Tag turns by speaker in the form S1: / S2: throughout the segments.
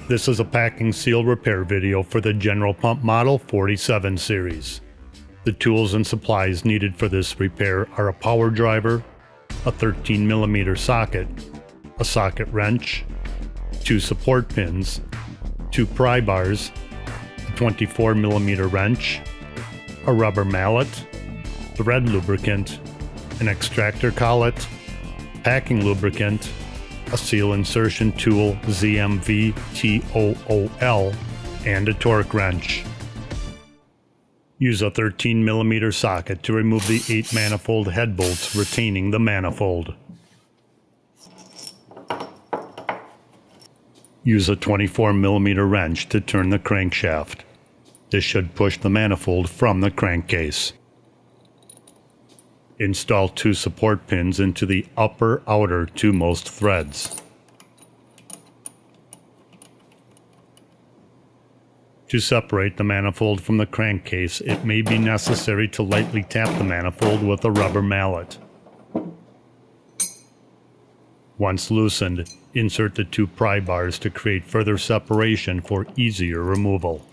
S1: This is a packing seal repair video for the General Pump Model 47 series. The tools and supplies needed for this repair are a power driver, a 13mm socket, a socket wrench, 2 support pins, 2 pry bars, a 24mm wrench, a rubber mallet, thread lubricant, an extractor collet, packing lubricant, a seal insertion tool ZMV-TOOL, and a torque wrench. Use a 13mm socket to remove the 8 manifold head bolts retaining the manifold. Use a 24mm wrench to turn the crankshaft. This should push the manifold from the crankcase. Install 2 support pins into the upper outer 2 most threads. To separate the manifold from the crankcase, it may be necessary to lightly tap the manifold with a rubber mallet. Once loosened, insert the 2 pry bars to create further separation for easier removal.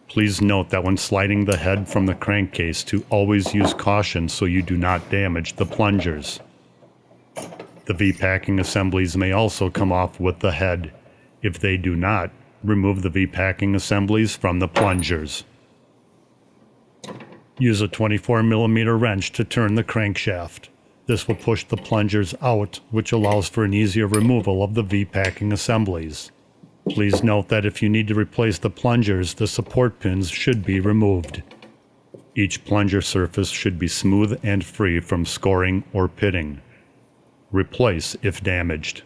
S1: Please note that when sliding the head from the crankcase to always use caution so you do not damage the plungers. The V-packing assemblies may also come off with the head. If they do not, remove the V-packing assemblies from the plungers. Use a 24mm wrench to turn the crankshaft. This will push the plungers out, which allows for an easier removal of the V-packing assemblies. Please note that if you need to replace the plungers, the support pins should be removed. Each plunger surface should be smooth and free from scoring or pitting. Replace if damaged.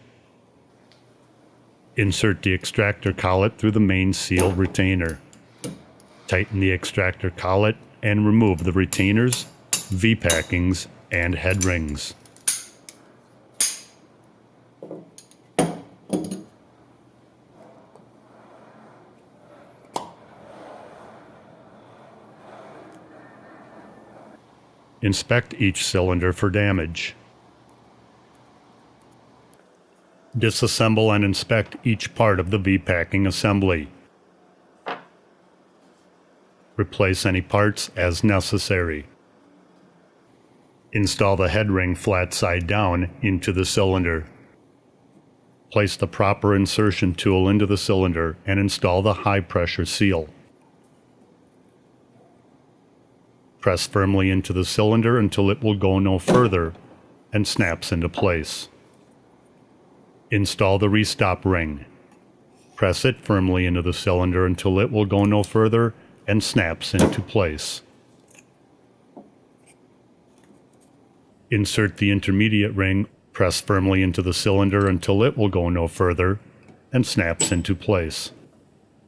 S1: Insert the extractor collet through the main seal retainer. Tighten the extractor collet and remove the retainers, V-packings, and head rings. Inspect each cylinder for damage. Disassemble and inspect each part of the V-packing assembly. Replace any parts as necessary. Install the head ring flat side down into the cylinder. Place the proper insertion tool into the cylinder and install the high pressure seal. Press firmly into the cylinder until it will go no further and snaps into place. Install the restop ring. Press it firmly into the cylinder until it will go no further and snaps into place. Insert the intermediate ring, press firmly into the cylinder until it will go no further and snaps into place.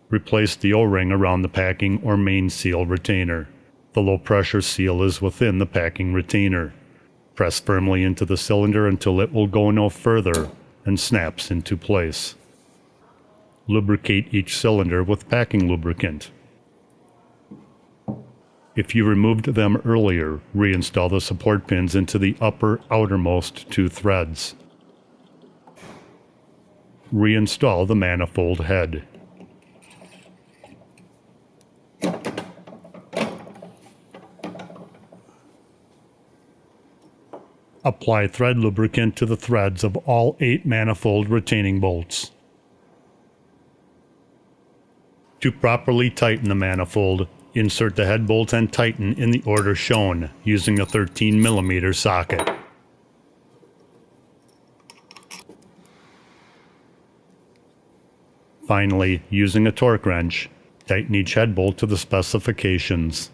S1: Replace the O-ring around the packing or main seal retainer. The low pressure seal is within the packing retainer. Press firmly into the cylinder until it will go no further and snaps into place. Lubricate each cylinder with packing lubricant. If you removed them earlier, reinstall the support pins into the upper outermost 2 threads. Reinstall the manifold head. Apply thread lubricant to the threads of all 8 manifold retaining bolts. To properly tighten the manifold, insert the head bolt and tighten in the order shown using a 13mm socket. Finally, using a torque wrench, tighten each head bolt to the specifications.